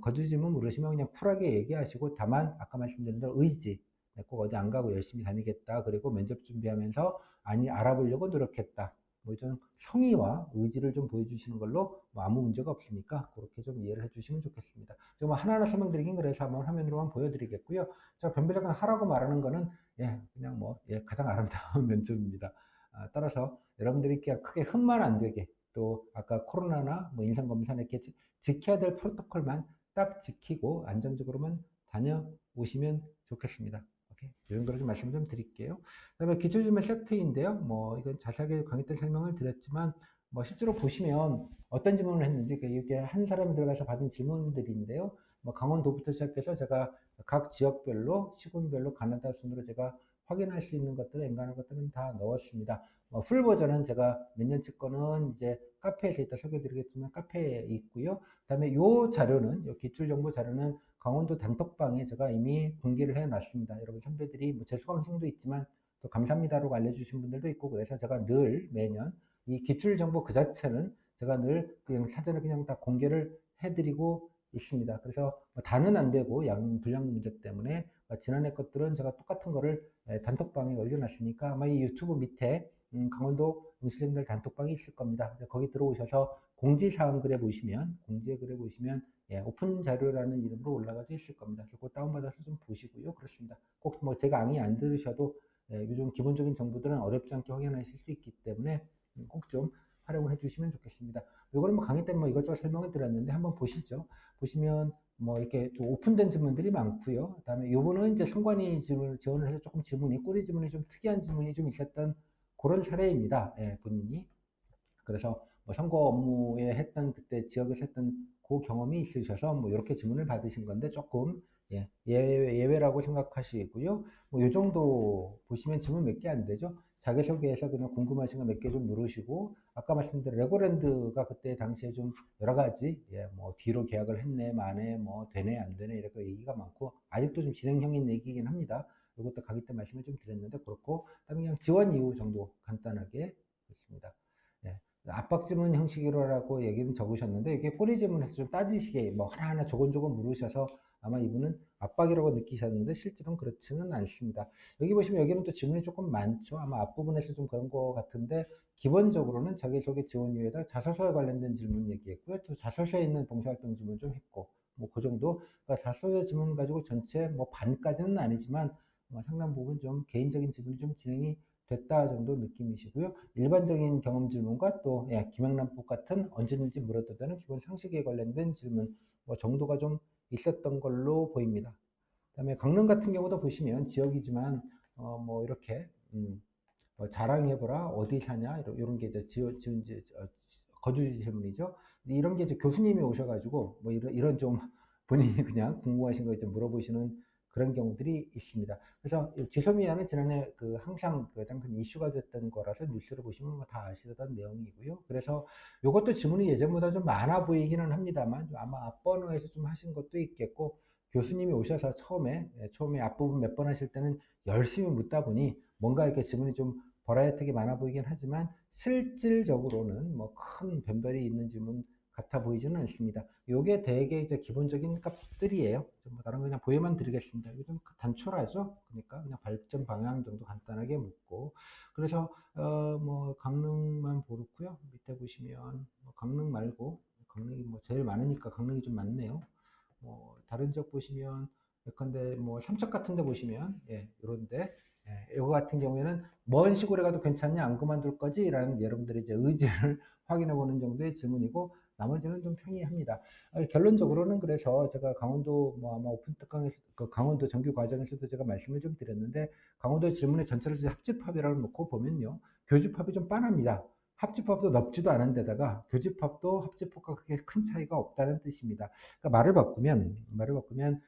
거주지문 물으시면 그냥 쿨하게 얘기하시고 다만 아까 말씀드린 대로 의지 꼭 어디 안 가고 열심히 다니겠다. 그리고 면접 준비하면서 아니 알아보려고 노력했다. 뭐 이런 성의와 의지를 좀 보여주시는 걸로 뭐 아무 문제가 없으니까 그렇게 좀 이해를 해주시면 좋겠습니다. 제가 뭐 하나하나 설명드리긴 그래서 한번 화면으로만 보여드리겠고요. 제가 변별력은 하라고 말하는 거는 그냥 뭐 가장 아름다운 면접입니다. 따라서 여러분들이 그냥 크게 흠만 안 되게 또 아까 코로나나 뭐 인상검사나 이렇게 지켜야 될 프로토콜만 딱 지키고 안정적으로만 다녀오시면 좋겠습니다. 오케이. 이 정도로 좀 말씀 좀 드릴게요. 그다음에 기초질문 세트인데요. 뭐 이건 자세하게 강의 때 설명을 드렸지만 뭐 실제로 보시면 어떤 질문을 했는지 이게 한 사람이 들어가서 받은 질문들인데요. 뭐 강원도부터 시작해서 제가 각 지역별로 시군별로 가나다 순으로 제가 확인할 수 있는 것들을 엔간한 것들은 다 넣었습니다. 풀 버전은 제가 몇 년치 거는 이제 카페에서 이따 소개해드리겠지만 카페에 있고요. 그다음에 요 자료는 요 기출 정보 자료는 강원도 단톡방에 제가 이미 공개를 해놨습니다. 여러분 선배들이 뭐제 수강생도 있지만 또 감사합니다라고 알려주신 분들도 있고 그래서 제가 늘 매년 이 기출 정보 그 자체는 제가 늘 그냥 사전에 그냥 다 공개를 해드리고 있습니다. 그래서 다는 안 되고 양 분량 문제 때문에 지난해 것들은 제가 똑같은 거를 단톡방에 올려놨으니까 아마 이 유튜브 밑에 강원도 응시생들 단톡방이 있을 겁니다. 거기 들어오셔서 공지사항 글에 보시면 공지의 글에 보시면 오픈 자료라는 이름으로 올라가져 있을 겁니다. 그거 다운받아서 좀 보시고요. 그렇습니다. 꼭 뭐 제가 강의 안 들으셔도 요즘 기본적인 정보들은 어렵지 않게 확인하실 수 있기 때문에 꼭 좀 활용을 해주시면 좋겠습니다. 이거는 뭐 강의 때 뭐 이것저것 설명을 드렸는데 한번 보시죠. 보시면 뭐 이렇게 좀 오픈된 질문들이 많고요. 그다음에 요거는 이제 선관위 지원을 해서 조금 질문이 꼬리 질문이 좀 특이한 질문이 좀 있었던 그런 사례입니다. 본인이. 그래서 뭐 선거 업무에 했던 그때 지역에서 했던 그 경험이 있으셔서 뭐 이렇게 질문을 받으신 건데 조금 예외라고 생각하시고요. 뭐 요 정도 보시면 질문 몇 개 안 되죠. 자기소개해서 그냥 궁금하신 거 몇 개 좀 물으시고 아까 말씀드린 레고랜드가 그때 당시에 좀 여러 가지 뭐 뒤로 계약을 했네 마네 뭐 되네 안 되네 이렇게 얘기가 많고 아직도 좀 진행형인 얘기긴 합니다. 이것도 가기 때 말씀을 좀 드렸는데 그렇고 그다음에 그냥 지원 이유 정도 간단하게 있습니다. 예. 압박지문 형식이라고 얘기는 적으셨는데 이게 꼬리지문에서 좀 따지시게 뭐 하나하나 조곤조곤 물으셔서 아마 이분은 압박이라고 느끼셨는데 실제로는 그렇지는 않습니다. 여기 보시면 여기는 또 질문이 조금 많죠. 아마 앞부분에서 좀 그런 것 같은데 기본적으로는 자기소개 지원 이유에다 자소서에 관련된 질문 얘기했고요. 또 자소서에 있는 봉사활동 질문 좀 했고 뭐 그 정도. 그러니까 자소서 질문 가지고 전체 뭐 반까지는 아니지만 뭐 상당 부분 좀 개인적인 질문이 좀 진행이 됐다 정도 느낌이시고요. 일반적인 경험 질문과 또 김영란법 같은 언제든지 물어도 되는 기본 상식에 관련된 질문 뭐 정도가 좀 있었던 걸로 보입니다. 그다음에 강릉 같은 경우도 보시면 지역이지만 뭐 이렇게 뭐 자랑해보라 어디 사냐 이런 게 이제 이제 거주지 질문이죠. 이런 게 이제 교수님이 오셔가지고 뭐 이런 좀 본인이 그냥 궁금하신 거 좀 물어보시는 그런 경우들이 있습니다. 그래서 지소미아는 지난해 그 항상 그 잠깐 이슈가 됐던 거라서 뉴스를 보시면 뭐다 아시던 내용이고요. 그래서 이것도 질문이 예전보다 좀 많아 보이기는 합니다만 아마 앞번호에서 좀 하신 것도 있겠고 교수님이 오셔서 처음에 앞부분 몇 번 하실 때는 열심히 묻다 보니 뭔가 이렇게 질문이 좀 버라이어티가 많아 보이긴 하지만 실질적으로는 뭐 큰 변별이 있는 질문 같아 보이지는 않습니다. 요게 대개 이제 기본적인 값들이에요. 뭐 다른 거 그냥 보여만 드리겠습니다. 이거 좀 단촐하죠? 그러니까 그냥 발전 방향 정도 간단하게 묻고. 그래서, 뭐 강릉만 보렇고요. 밑에 보시면 뭐 강릉 말고, 강릉이 뭐 제일 많으니까 강릉이 좀 많네요. 뭐 다른 지역 보시면 예컨대 뭐 삼척 같은 데 보시면 이런데 이거 같은 경우에는 먼 시골에 가도 괜찮냐 안 그만둘 거지? 라는 여러분들의 이제 의지를 확인해 보는 정도의 질문이고 나머지는 좀 평이합니다. 결론적으로는 그래서 제가 강원도 뭐 아마 오픈 특강에서 그 강원도 정규 과정에서도 제가 말씀을 좀 드렸는데 강원도 질문의 전체를 합집합이라고 놓고 보면요. 교집합이 좀 빤합니다. 합집합도 넓지도 않은 데다가 교집합도 합집합과 그렇게 큰 차이가 없다는 뜻입니다. 그러니까 말을 바꾸면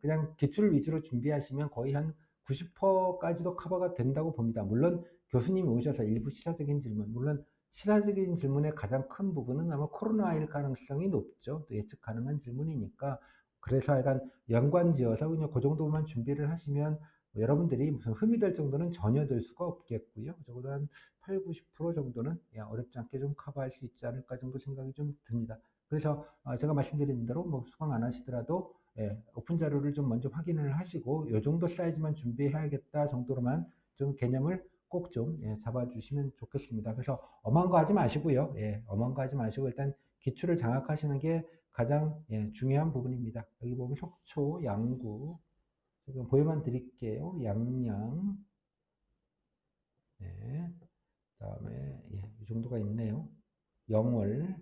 그냥 기출 위주로 준비하시면 거의 한 90%까지도 커버가 된다고 봅니다. 물론 교수님이 오셔서 일부 시사적인 질문, 물론 시사적인 질문의 가장 큰 부분은 아마 코로나일 가능성이 높죠. 또 예측 가능한 질문이니까. 그래서 약간 연관지어서 그냥 그 정도만 준비를 하시면 여러분들이 무슨 흠이 될 정도는 전혀 될 수가 없겠고요. 적어도 한 8, 90% 정도는 어렵지 않게 좀 커버할 수 있지 않을까 정도 생각이 좀 듭니다. 그래서 제가 말씀드린 대로 뭐 수강 안 하시더라도 오픈 자료를 좀 먼저 확인을 하시고 이 정도 사이즈만 준비해야겠다 정도로만 좀 개념을 꼭 좀 잡아주시면 좋겠습니다. 그래서 엄한 거 하지 마시고요. 엄한 거 하지 마시고 일단 기출을 장악하시는 게 가장 중요한 부분입니다. 여기 보면 속초, 양구 지금 보여만 드릴게요. 양양 그다음에 이 정도가 있네요. 영월,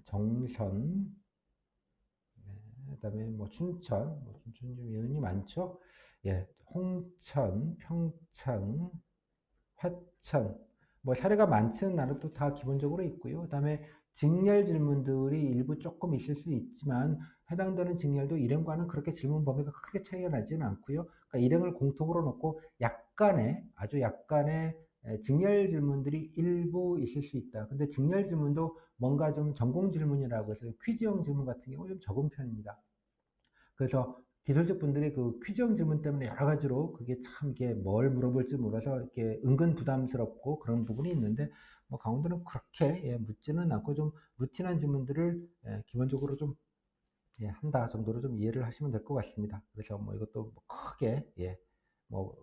정선, 그다음에 뭐 춘천, 뭐 춘천 좀 인원이 많죠. 홍천, 평창, 화천. 뭐 사례가 많지는 않아도 다 기본적으로 있고요. 그다음에 직렬 질문들이 일부 조금 있을 수 있지만 해당되는 직렬도 일행과는 그렇게 질문 범위가 크게 차이가 나지는 않고요. 그러니까 일행을 공통으로 놓고 약간의 아주 약간의 직렬 질문들이 일부 있을 수 있다. 근데 직렬 질문도 뭔가 좀 전공 질문이라고 해서 퀴즈형 질문 같은 경우 좀 적은 편입니다. 그래서 기술직 분들이 그 퀴즈형 질문 때문에 여러 가지로 그게 참 이게 뭘 물어볼지 몰라서 이렇게 은근 부담스럽고 그런 부분이 있는데 뭐 강원도는 그렇게 묻지는 않고 좀 루틴한 질문들을 기본적으로 좀 한다 정도로 좀 이해를 하시면 될 것 같습니다. 그래서 뭐 이것도 뭐 크게 뭐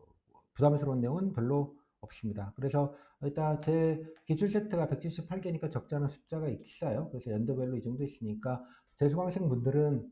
부담스러운 내용은 별로 없습니다. 그래서 일단 제 기출 세트가 178개니까 적지 않은 숫자가 있어요. 그래서 연도별로 이 정도 있으니까 재수강생 분들은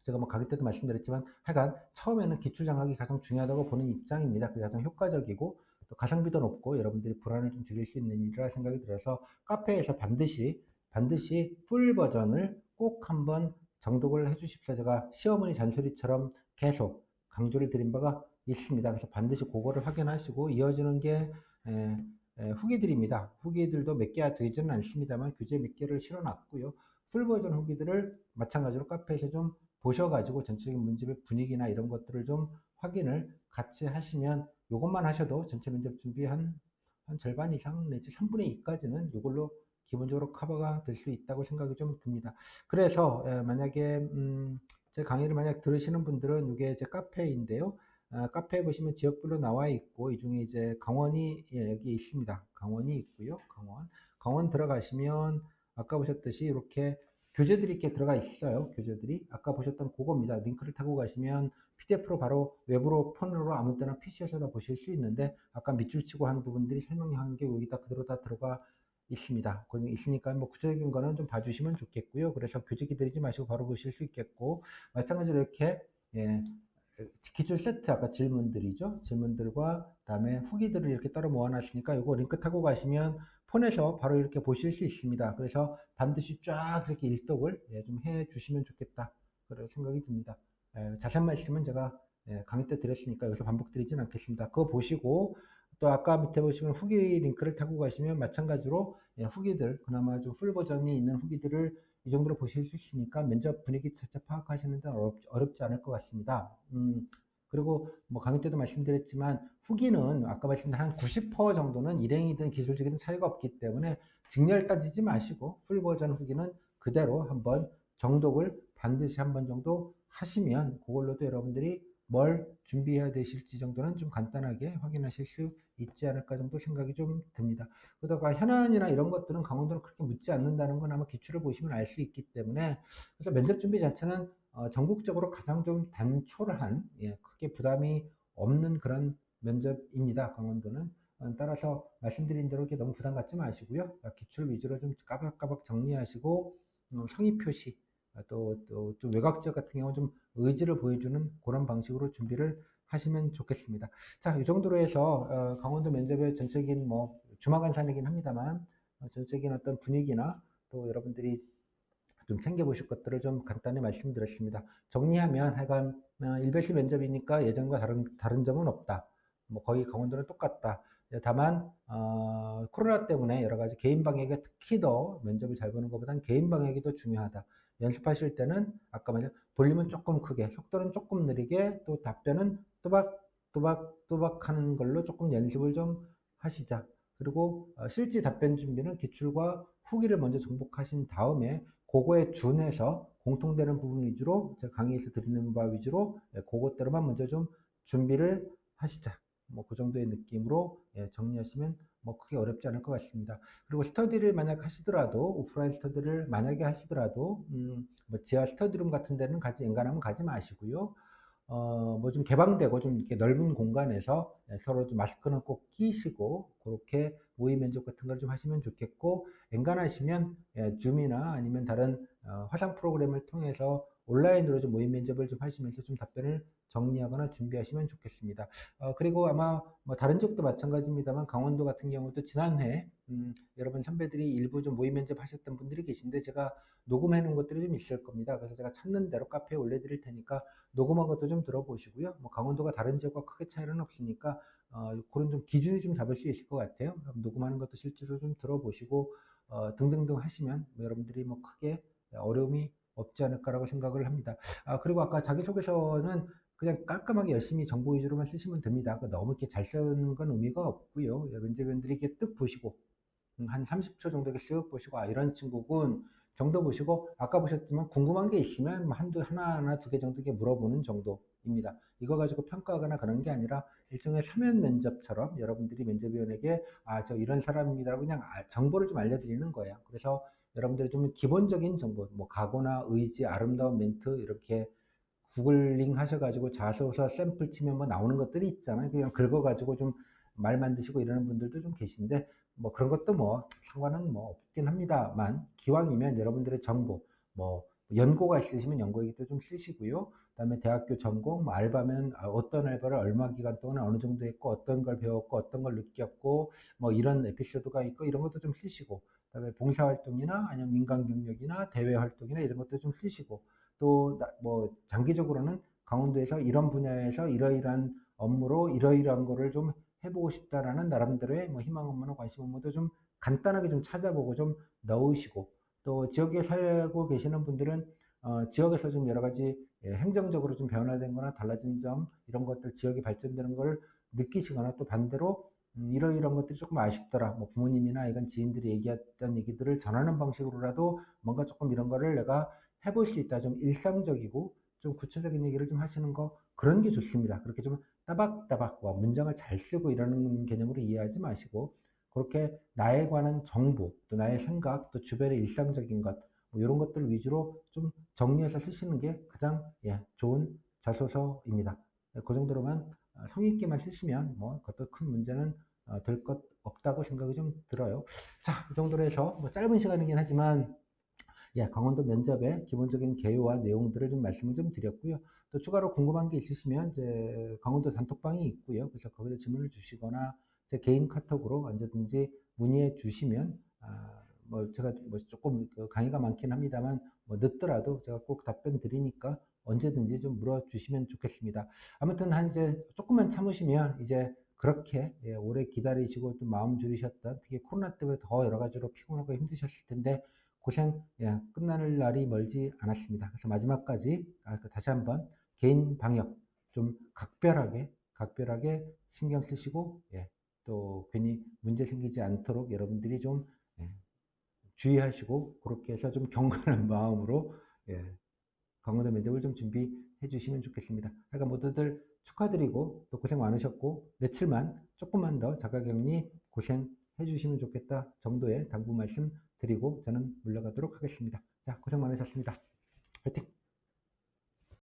제가 뭐 강의 때도 말씀드렸지만 하여간 처음에는 기출 장학이 가장 중요하다고 보는 입장입니다. 그게 가장 효과적이고 또 가성비도 높고 여러분들이 불안을 좀 줄일 수 있는 일이라 생각이 들어서 카페에서 반드시 풀 버전을 꼭 한번 정독을 해 주십시오. 제가 시어머니 잔소리처럼 계속 강조를 드린 바가 있습니다. 그래서 반드시 그거를 확인하시고 이어지는 게 에, 후기들입니다. 후기들도 몇 개가 되지는 않습니다만 교재 몇 개를 실어놨고요. 풀 버전 후기들을 마찬가지로 카페에서 좀 보셔가지고 전체적인 문집의 분위기나 이런 것들을 좀 확인을 같이 하시면 이것만 하셔도 전체 면접 준비 한 절반 이상 내지 3분의 2까지는 이걸로 기본적으로 커버가 될 수 있다고 생각이 좀 듭니다. 그래서 만약에 제 강의를 만약 들으시는 분들은 이게 제 카페인데요. 카페에 보시면 지역별로 나와 있고 이 중에 이제 강원이 여기 있습니다. 강원이 있고요. 강원 들어가시면 아까 보셨듯이 이렇게 교재들이 이렇게 들어가 있어요. 교재들이 아까 보셨던 그겁니다. 링크를 타고 가시면 PDF로 바로 웹으로 폰으로 아무 때나 PC에서 다 보실 수 있는데 아까 밑줄 치고 한 부분들이 설명한 게 여기다 그대로 다 들어가 있습니다. 거기 있으니까 뭐 구체적인 거는 좀 봐주시면 좋겠고요. 그래서 교재 기다리지 마시고 바로 보실 수 있겠고 마찬가지로 이렇게 예, 기출 세트 아까 질문들이죠. 질문들과 그다음에 후기들을 이렇게 따로 모아놨으니까 이거 링크 타고 가시면 폰에서 바로 이렇게 보실 수 있습니다. 그래서 반드시 쫙 이렇게 일독을 좀 해주시면 좋겠다. 그런 생각이 듭니다. 자세한 말씀은 제가 강의 때 드렸으니까 여기서 반복드리진 않겠습니다. 그거 보시고 또 아까 밑에 보시면 후기 링크를 타고 가시면 마찬가지로 후기들 그나마 좀 풀 버전이 있는 후기들을 이 정도로 보실 수 있으니까 면접 분위기 자체 파악하시는 데 어렵지 않을 것 같습니다. 그리고 뭐 강의 때도 말씀드렸지만 후기는 아까 말씀드린 한 90% 정도는 일행이든 기술적이든 차이가 없기 때문에 직렬 따지지 마시고 풀 버전 후기는 그대로 한번 정독을 반드시 한 번 정도 하시면 그걸로도 여러분들이 뭘 준비해야 되실지 정도는 좀 간단하게 확인하실 수 있지 않을까 정도 생각이 좀 듭니다. 그러다가 현안이나 이런 것들은 강원도는 그렇게 묻지 않는다는 건 아마 기출을 보시면 알 수 있기 때문에 그래서 면접 준비 자체는 전국적으로 가장 좀 단촐한 크게 부담이 없는 그런 면접입니다. 강원도는. 따라서 말씀드린 대로 이렇게 너무 부담 갖지 마시고요. 기출 위주로 좀 까박까박 정리하시고 성의 표시 또 좀 외곽 지역 같은 경우는 좀 의지를 보여주는 그런 방식으로 준비를 하시면 좋겠습니다. 자, 이 정도로 해서 강원도 면접의 전적인 뭐 주마간산이긴 합니다만 전적인 어떤 분위기나 또 여러분들이 좀 챙겨보실 것들을 좀 간단히 말씀드렸습니다. 정리하면 하여간 일베시 면접이니까 예전과 다른 점은 없다. 뭐 거의 강원도는 똑같다. 다만 코로나 때문에 여러 가지 개인 방역이 특히 더 면접을 잘 보는 것보다는 개인 방역이 더 중요하다. 연습하실 때는 아까 말한 볼륨은 조금 크게, 속도는 조금 느리게, 또 답변은 또박 하는 걸로 조금 연습을 좀 하시자. 그리고 실제 답변 준비는 기출과 후기를 먼저 정복하신 다음에 그거에 준해서 공통되는 부분 위주로 제가 강의에서 드리는 바 위주로 그것대로만 먼저 좀 준비를 하시자. 뭐 그 정도의 느낌으로 정리하시면 뭐 크게 어렵지 않을 것 같습니다. 그리고 스터디를 만약 하시더라도 오프라인 스터디를 만약에 하시더라도 뭐 지하 스터디룸 같은 데는 엔간하면 가지 마시고요. 뭐 좀 개방되고 좀 이렇게 넓은 공간에서 서로 좀 마스크는 꼭 끼시고 그렇게 모의 면접 같은 걸 좀 하시면 좋겠고 엔간하시면 줌이나 아니면 다른 화상 프로그램을 통해서 온라인으로 좀 모의 면접을 좀 하시면서 좀 답변을 정리하거나 준비하시면 좋겠습니다. 그리고 아마 뭐 다른 지역도 마찬가지입니다만 강원도 같은 경우도 지난해 여러분 선배들이 일부 좀 모의 면접 하셨던 분들이 계신데 제가 녹음해 놓은 것들이 좀 있을 겁니다. 그래서 제가 찾는 대로 카페에 올려드릴 테니까 녹음한 것도 좀 들어보시고요. 뭐 강원도가 다른 지역과 크게 차이는 없으니까 그런 좀 기준이 좀 잡을 수 있을 것 같아요. 녹음하는 것도 실제로 좀 들어보시고 등등등 하시면 뭐 여러분들이 뭐 크게 어려움이 없지 않을까라고 생각을 합니다. 그리고 아까 자기소개서는 그냥 깔끔하게 열심히 정보 위주로만 쓰시면 됩니다. 너무 이렇게 잘 쓰는 건 의미가 없고요. 면접위원들이 이렇게 뜩 보시고 한 30초 정도 이렇게 쓱 보시고 이런 친구군 정도 보시고 아까 보셨지만 궁금한 게 있으면 뭐 하나 두 개 정도 이렇게 물어보는 정도입니다. 이거 가지고 평가하거나 그런 게 아니라 일종의 서면 면접처럼 여러분들이 면접위원에게 저 이런 사람입니다라고 그냥 정보를 좀 알려드리는 거예요. 그래서 여러분들이 좀 기본적인 정보, 뭐 각오나 의지, 아름다운 멘트 이렇게 구글링 하셔가지고 자소서 샘플 치면 뭐 나오는 것들이 있잖아요. 그냥 긁어가지고 좀 말 만드시고 이러는 분들도 좀 계신데 뭐 그런 것도 뭐 상관은 뭐 없긴 합니다만 기왕이면 여러분들의 정보 뭐 연고가 있으시면 연고 얘기도 좀 쓰시고요. 그다음에 대학교 전공, 뭐 알바면 어떤 알바를 얼마 기간 동안 어느 정도 했고 어떤 걸 배웠고 어떤 걸 느꼈고 뭐 이런 에피소드가 있고 이런 것도 좀 쓰시고 그다음에 봉사활동이나 아니면 민간 경력이나 대외 활동이나 이런 것도 좀 쓰시고 또 뭐 장기적으로는 강원도에서 이런 분야에서 이러이러한 업무로 이러이러한 거를 좀 해보고 싶다라는 나름대로의 뭐 희망 업무나 관심 업무도 좀 간단하게 좀 찾아보고 좀 넣으시고 또 지역에 살고 계시는 분들은 지역에서 좀 여러 가지 행정적으로 좀 변화된 거나 달라진 점 이런 것들 지역이 발전되는 걸 느끼시거나 또 반대로 이러이러한 것들이 조금 아쉽더라. 뭐 부모님이나 이건 지인들이 얘기했던 얘기들을 전하는 방식으로라도 뭔가 조금 이런 거를 내가 해볼 수 있다. 좀 일상적이고 좀 구체적인 얘기를 좀 하시는 거 그런 게 좋습니다. 그렇게 좀 따박따박 문장을 잘 쓰고 이러는 개념으로 이해하지 마시고 그렇게 나에 관한 정보 또 나의 생각 또 주변의 일상적인 것 뭐 이런 것들 위주로 좀 정리해서 쓰시는 게 가장 좋은 자소서입니다. 그 정도로만 성의 있게만 쓰시면 뭐 그것도 큰 문제는 될 것 없다고 생각이 좀 들어요. 자, 이 정도로 해서 뭐 짧은 시간이긴 하지만 강원도 면접의 기본적인 개요와 내용들을 좀 말씀을 좀 드렸고요. 또 추가로 궁금한 게 있으시면 이제 강원도 단톡방이 있고요. 그래서 거기서 질문을 주시거나 제 개인 카톡으로 언제든지 문의해 주시면 뭐 제가 뭐 조금 강의가 많긴 합니다만 뭐 늦더라도 제가 꼭 답변 드리니까 언제든지 좀 물어주시면 좋겠습니다. 아무튼 한 이제 조금만 참으시면 이제 그렇게 오래 기다리시고 또 마음 졸이셨던 특히 코로나 때문에 더 여러 가지로 피곤하고 힘드셨을 텐데 고생 끝날 날이 멀지 않았습니다. 그래서 마지막까지 다시 한번 개인 방역 좀 각별하게 신경 쓰시고 또 괜히 문제 생기지 않도록 여러분들이 좀 주의하시고 그렇게 해서 좀 경건한 마음으로 강원도 면접을 좀 준비해 주시면 좋겠습니다. 그러니까 모두들 축하드리고 또 고생 많으셨고 며칠만 조금만 더 자가격리 고생해 주시면 좋겠다 정도의 당부 말씀 드리고 저는 물러가도록 하겠습니다. 자, 고생 많으셨습니다. 화이팅!